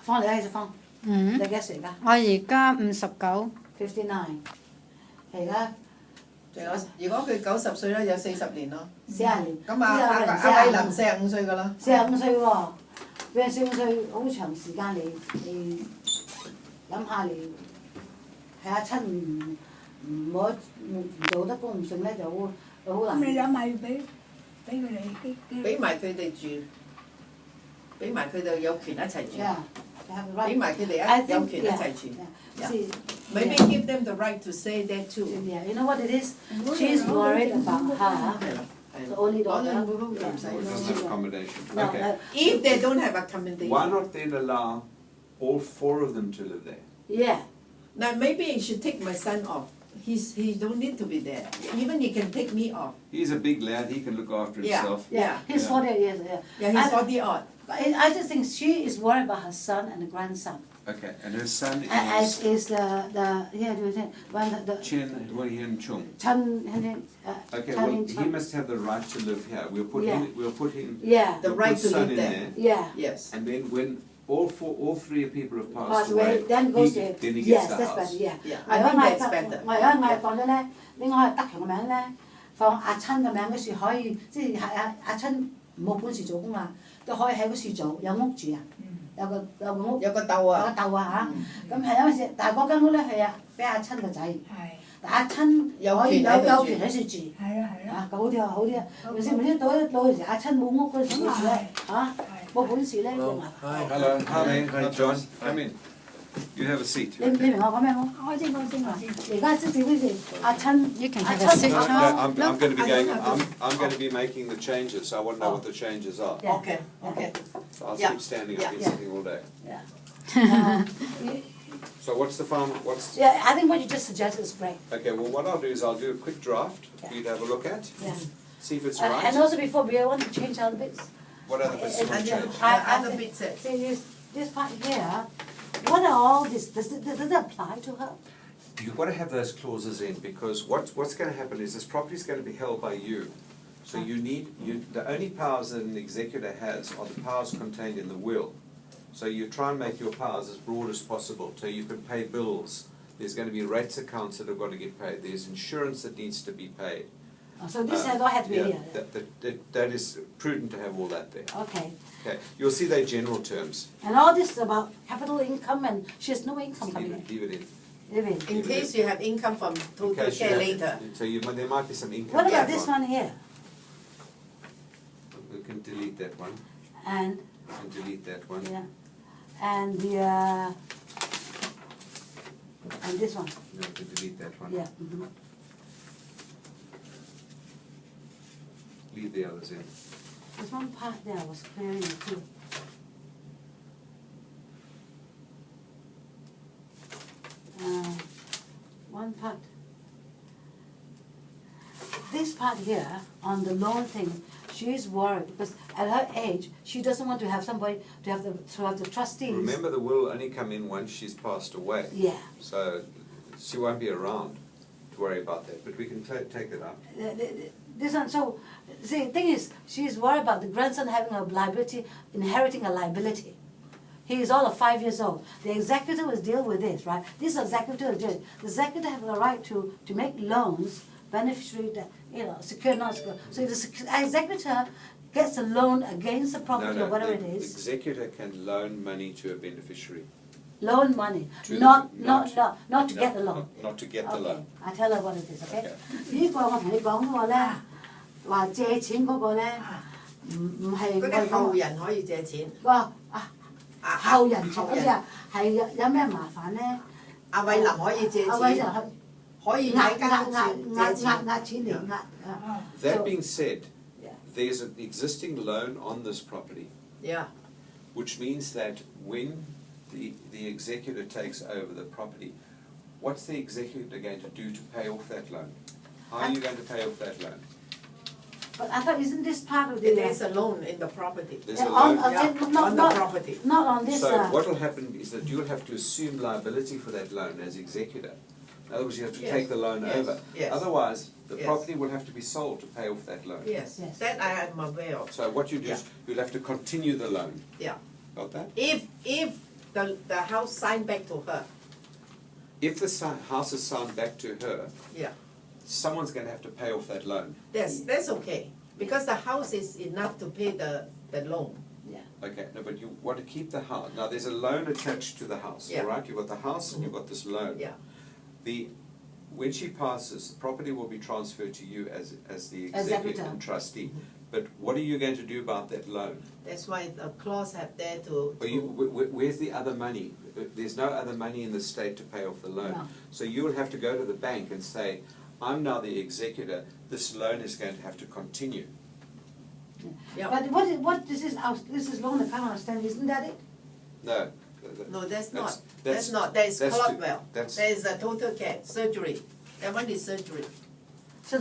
方你係方，你幾多歲㗎？我而家59。 59，係而家仲有，如果佢90歲咧，有40年咯。 40年。咁啊，阿偉林45歲㗎啦。45歲喎，俾人45歲好長時間你諗下你係阿親唔做得公唔順咧就好難。咁你諗下要俾佢哋俾埋佢哋住，俾埋佢哋有權一齊住， Yeah，俾埋佢哋有權一齊住。Maybe give them the right to say that too. Yeah, you know what it is? She's worried about her. 係啦，係 The 啦。 only 我哋 daughter. 唔使 Doesn't have accommodation. No, Okay. If they don't have accommodation. Why not then allow all 4 of them to live there? Yeah. Now maybe you should take my son off. He don't need to be there. Even he can take me off. He's a big lad, he can look after Yeah. himself. Yeah. He's Yeah. 40 years. Yeah, he's 40 odd. But I just think she is worried about her son and the grandson. Okay, and her son As is is the when the Chen Huiyan Chung. Chen Okay, well, he must have the right to live here. We'll put Yeah. him, Yeah. The we'll right put to son live in there. Yeah. Yes. And then when all 3 people have Pass passed away, away, then goes to then he yes, gets the that's house. better. Yeah. Yeah. 我 I 而 think 家 that's better. 我而家嗌放咗咧，另外德強嘅名咧，放阿親嘅名嗰時可以，即係阿親冇本事做工啊，都可以喺嗰時做，有屋住啊，有個屋，有個竇有個啊。竇啊嚇，咁係因為但係嗰間屋咧係俾阿親個仔，係但阿親有可以權喺度住有權喺度住。係啦係啦。啊，咁好啲啊，好啲啊！咪先到時阿親冇屋嗰陣時咧，嚇冇本事咧就麻煩。 Hello, hi John, come in. You have a seat. 你明我講咩冇？我先。而家即係好似阿親， You can 阿 have a seat, 親 Charles. I'm going to be I going. don't have I'm going to be making the changes. So I want to know what the changes are. Yeah. Okay. Okay. So I'll Yeah. keep standing. Yeah. I've been Yeah. sitting all day. Uh, So what's the farm? What's yeah, I think what you just suggested is great. okay? Well, what I'll do is I'll do a quick draft for you to have a look at. Yeah. See if it's And right. also before we want to change other bits. What other bits you want And to then change? other bits. See this part here. What are all this? Does it apply to her? You've got to have those clauses in because what's going to happen is this property is going to be held by you. So the only powers that an executor has are the powers contained in the will. So you try and make your powers as broad as possible. So you can pay bills. There's going to be rates accounts that have got to get paid. There's insurance that needs to be paid. So this has all had to be Yeah, here. that is prudent to have all that there. Okay. Okay, you'll see they're general terms. And all this is about capital income and she has no income coming in. Leave it in. Living. In case you have income from In total case you care have- later. So there might be some income. What about going this on. one here? We can delete that one. And And delete that one. yeah, and the and this one. No, we can delete that one. Yeah. Mhm. Leave the others in. There's one part there I was clearing it too. One part. This part here on the loan thing, she's worried because at her age she doesn't want to have somebody to have the trustees. Remember, the will only come in once she's passed away. Yeah. So she won't be around to worry about that. But we can take it up. This one, so see, the thing is, she's worried about the grandson having a liability, inheriting a liability. He is all of 5 years old. The executor will deal with this, right? This executor will do it. The executor have the right to make loans, beneficiary, secure, not secure. So if the executor gets a loan against the property or whatever it The is, executor can loan money to a beneficiary. loan money, To not not- to get the loan. Not to get the Okay, loan. I tell her what it is, okay? Okay. 呢個我同你講嗰個咧，話借錢嗰個咧，唔係嗰啲後人可以借錢。話啊後人好似啊係有咩麻煩咧？阿偉林可以借阿偉就錢，可以壓喺間屋借錢。壓錢嚟壓啊！ That So- being said, Yeah. there's an existing loan on this property, Yeah. which means that when the executor takes over the property, what's the executor going to do to pay off that loan? How are you going to pay off that loan? But I thought isn't this part of the There is a loan in the property. There's a on, loan. Yeah, on the property. not on this. So what will happen is that you'll have to assume liability for that loan as executor. In other words, you have to Yes, take the loan yes, over. yes. Otherwise, the Yes. property will have to be sold to pay off that loan. Yes, Yes. that I am aware of. So what you do is you'll have to continue the loan. Yeah. Got that? If the house signed back to her. If the house is signed back to her, Yeah, someone's gonna have to pay off that loan. that's okay, because the house is enough to pay the loan. Okay, no, but you want to keep the house. Now, there's a loan attached to the house, Yeah. all right? You've got the house and you've got this loan. Yeah, When she passes, the property will be transferred to you as the executor Executor. and trustee. But what are you going to do about that loan? that's why the clause have there to. Where's the other money? There's no other money in the state to pay off the loan. No. So you will have to go to the bank and say, I'm now the executor, this loan is going to have to continue. Yeah. But this is loan account outstanding, isn't that it? No. No, that's not. That's- That's not. There is that's Clotwell. that's- There is a total care, surgery. That one is surgery. So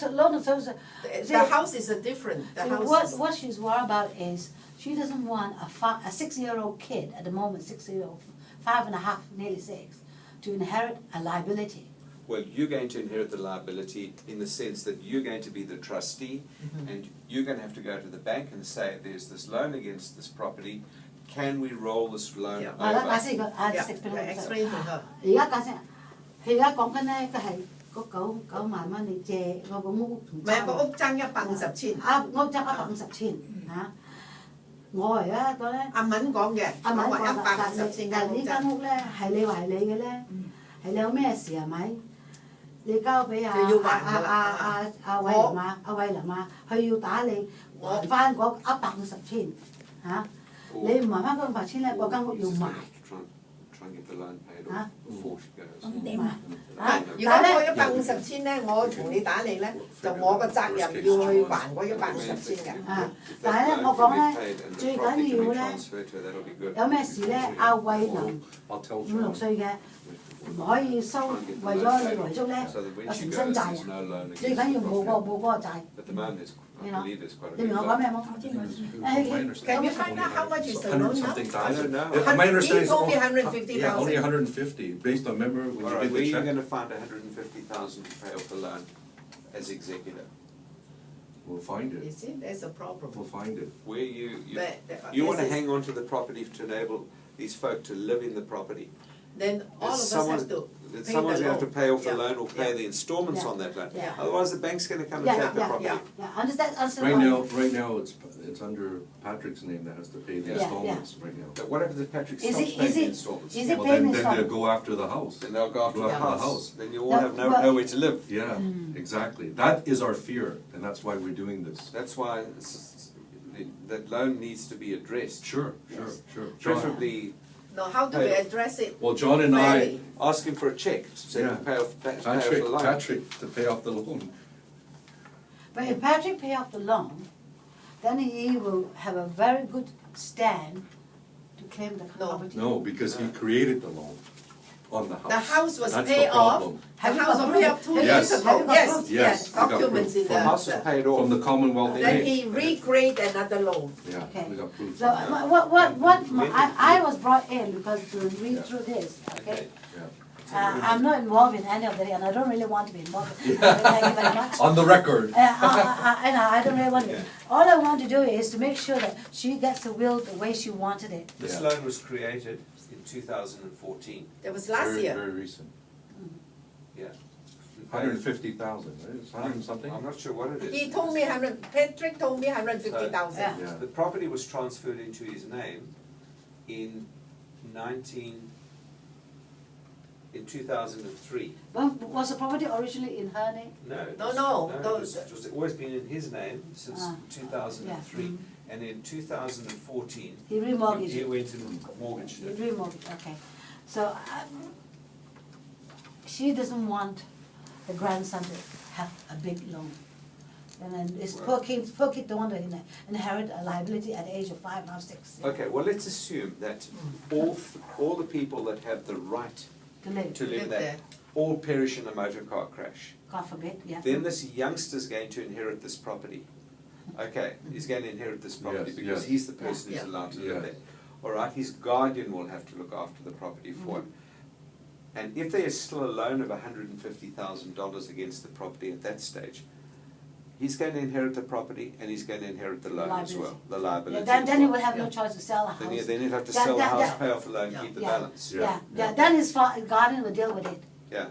loan, The house is a different, the house is. what she's worried about is, she doesn't want a 6-year-old kid, at the moment 6-year-old, 5.5, nearly 6, to inherit a liability. Well, you're going to inherit the liability in the sense that you're going to be the trustee, and you're going to have to go to the bank and say, there's this loan against this property, can we roll this loan Yeah.嗱，over? 解釋個，just Yeah, explain explain to her. 而家解釋，佢而家講緊咧，佢係嗰9萬蚊你借我個屋同唔係個屋爭150千。屋爭150千嚇，我而家講咧。阿敏講嘅，阿敏我話講150千但呢間屋間屋咧係你話係你嘅咧，係你有咩事係咪？你交俾就要還㗎啦偉林啊，阿偉林啊，佢要打你還翻嗰150千嚇，你唔還翻嗰150千咧，嗰間屋要賣 Try and get the loan paid Huh? off before she goes. 咁點啊？嚇。如果嗰150千咧，我同你打你咧，就我個責任要去還嗰150千嘅。啊！但係咧，我講咧，最緊要咧， 咧有咩事咧，阿偉林I'll tell 5、6 歲嘅，唔可以收，為咗你遺囑咧，有成身債啊！最緊要冇嗰個債。 At the moment, there's, I believe there's quite a 你 bit 明我 of 講 loan. 咩冇？ Can you find out how much is the loan Hundred now? something I don't thousand. know. My understanding He is told me only- 150,000. Yeah, only 150, based on, remember, when All you right, did where are the you check? going to find 150,000 to pay off the loan as executor? We'll find You it, see, there's a problem. we'll find it. Where you But want to this is- hang on to the property to enable these folk to live in the property. Then all of us have to pay the Someone's going to have to loan. pay off the Yeah, loan or pay yeah. the installments Yeah. on that loan. Yeah. Otherwise, the bank's going to come and Yeah, take the yeah, property. yeah, understand. Right now, it's under Patrick's name that has to pay the Yeah. installments right now. But what happens if Patrick Is stops it- paying is the it- installments? is it Well, paying then they'll installments? go after the house. Then they'll go after Go the after the house. house. Then you all No, have but- nowhere to live. Yeah, exactly. That is our fear, and that's why we're doing this. That's why that loan needs to be addressed. Sure. John, Preferably No, how do we address it? well, John and I, Fairly? ask him for a check so you Yeah. can pay off the loan. Patrick to pay off the loan. But if Patrick pay off the loan, then he will have a very good stand to claim the No. property. No, because he created the loan on the house. The house was That's the paid off. problem. The Have you house got was paid off proof? 2 Yes. years Have ago. you got Yes, proof? yes, we got documents proof. in The house was the. paid off. From the Commonwealth Then Bank. he recreate another loan. Yeah, Okay. we got proof. So I was brought in because to read through this, okay? Yeah. I'm not involved in any of it, and I don't really want to be involved. Thank you very much. On the record. I don't really want to. Yeah. All I want to do is to make sure that she gets the will the way she wanted it. This Yeah. loan was created in 2014. That was last Very, year. very recent. Yeah. 150,000, right? It's 100 and something? I'm not sure what it is. He told me Patrick told me 150,000. Yeah. Yeah. The property was transferred into his name in 2003. Well, was the property originally in her name? No. it No, was- no, it no, was always been in his name since Ah, 2003. yeah. And in 2014, He remortgaged he it. went and mortgaged He it. remortgaged, okay. So, she doesn't want the grandson to have a big loan. And then this poor kid don't want to inherit a liability at the age of 5 or 6. Okay, well, let's assume that all the people that have the right To live, to live Live there there. all perish in a motor car crash. God forbid, yeah. Then this youngster's going to inherit this property. Okay, he's going to inherit this property Yes, because yes. he's the person who's Yeah. allowed to Yeah. live there. All right, his guardian will have to look after the property for him. And if there is still a loan of $150,000 against the property at that stage, he's going to inherit the property and he's going to inherit the loan as well, the liability. Then he as will well. have no choice to sell the house. Then he'd have to That- sell the that- house, that- pay off the loan, Yeah. keep the Yeah. balance. Yeah, then his guardian will deal with it. Yeah.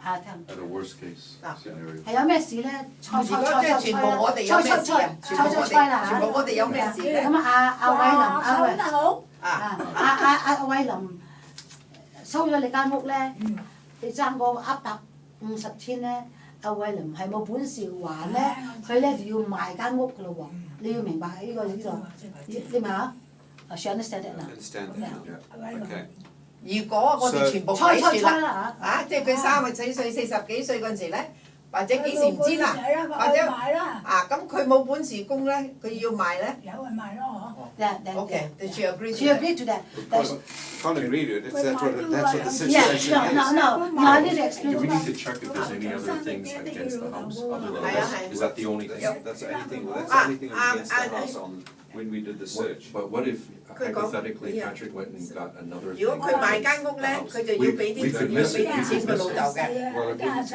I tell him. At a worst case scenario. 係有咩事咧？猜如果即係全部我哋有咩事啊？全部我哋全部我哋有咩事咧？咁阿偉林話手頭啊！阿偉林收咗你間屋咧，你爭嗰150千咧，阿偉林係冇本事還咧，佢咧就要賣間屋噶咯喎，你要明白呢個，你明嘛？She understand that now. Understand that now. Yeah. Okay. 如果我哋全部猜睇住啦，啦啊，即係佢34歲、40幾歲嗰陣時咧，或者幾時唔知啦，或者買啦，啊咁佢冇本事供咧，佢要賣咧有人買咯嚇。 ，OK，she agree She to that。 agreed to that. Can't agree to it, if that's what the Yeah, situation is. no, I need to Do explain. we need to check if there's any other things against the house other than this? Is that the only thing? That's the only thing, that's Ah, the only thing against the ah, house on, when we did the search. But what if佢講 hypothetically yeah. Patrick went and got another thing? 如果佢買間屋咧，佢就要俾啲 We could miss it. 錢佢老豆嘅。 Well, that's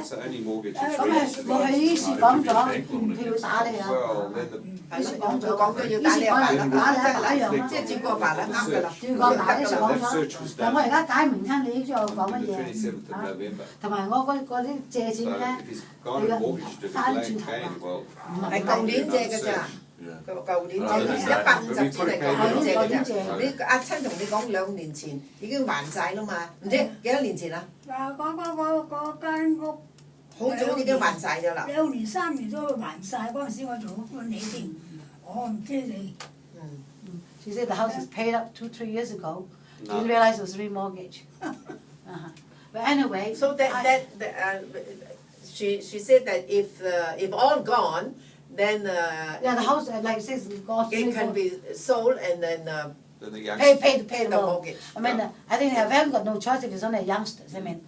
the only mortgage. 咁係我喺於是講咗，佢要打你啊。 Well, then the, 係咯，佢講咗要打你阿爸啦，打你阿爸一樣啦即係照顧阿爸啦，啱㗎啦，照顧阿爸呢就講 that 咗 search was，但我 done 而家解明聽你之後講 on 乜 the嘢 27th of 啊？ November. 同埋我嗰啲借 So 錢咧， if he's gone and mortgaged it,翻 and 轉頭 paid, 啊 well, 係舊年借㗎咋。 Yeah. 佢話舊年借啊150錢係舊年借嘅舊啫。你阿親同你講2年前已經還晒啦嘛，唔知幾多年前啊？話嗰間屋好早已經還晒咗啦。 2年3年都還晒，嗰陣時我做管理添，我唔知你。 She said the house is paid up 2-3 years ago. No. Didn't realize it was remortgaged. But anyway. So she said that if all gone, then Yeah, the house like it says God. it can be sold and then then the Pay youngsters, the the loan. mortgage. I mean, I think they haven't got no choice if it's only youngsters. I mean,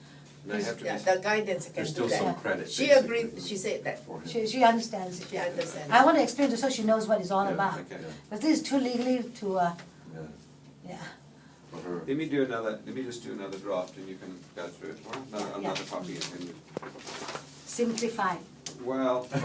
they have to Yeah, be, the guidance can There's do still some that. credit. She basically, agreed, she said that. for him. she understands it. She understands. I want to explain to her so she knows what it's all Yeah, about. okay. But this is too legally to, Yeah. yeah. For her. let me just do another draft and you can go through it, all right? Yeah. Another copy and then, Simplify. well, okay.